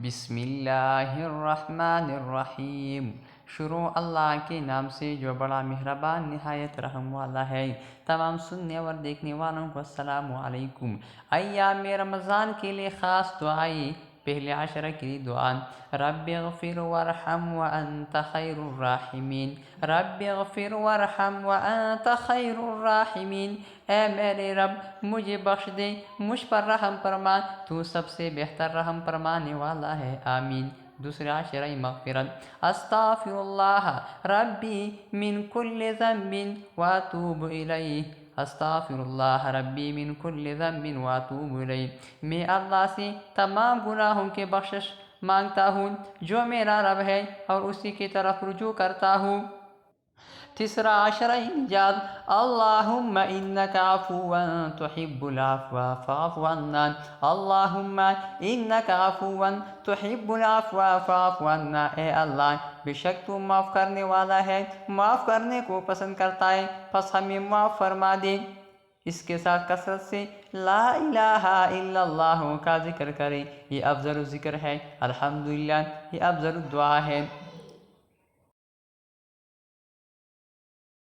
بسم اللہ الرحمن الرحیم۔ شروع اللہ کے نام سے جو بڑا مہربان نہایت رحم والا ہے۔ تمام سننے اور دیکھنے والوں کو السلام علیکم۔ ایام رمضان کے لیے خاص دعائیں۔ پہلے عشرہ کے لیے دعا: رب اغفر وارحم وانت خیر الراحمین۔ رب اغفر وارحم وانت خیر الراحمین۔ اے میرے رب مجھے بخش دے، مجھ پر رحم فرما، تو سب سے بہتر رحم فرمانے والا ہے، آمین۔ دوسرے عشرہ مغفرت: استغفر اللہ ربی من کل ذنب واتوب الیہ۔ استغفر اللہ ربی من کل ذنب واتوب الیہ۔ میں اللہ سے تمام گناہوں کے بخشش مانگتا ہوں جو میرا رب ہے، اور اسی کی طرف رجوع کرتا ہوں۔ تیسرا عشرہ نجات: اللہم انک عفو تحب العفو فاعف عنا۔ اللہم انک عفو تحب العفو فاعف عنا۔ اے اللہ بے شک تو معاف کرنے والا ہے، معاف کرنے کو پسند کرتا ہے، پس ہمیں معاف فرما دے۔ اس کے ساتھ کثرت سے لا الہ الا اللہ کا ذکر کریں، یہ افضل ذکر ہے۔ الحمدللہ، یہ افضل دعا ہے۔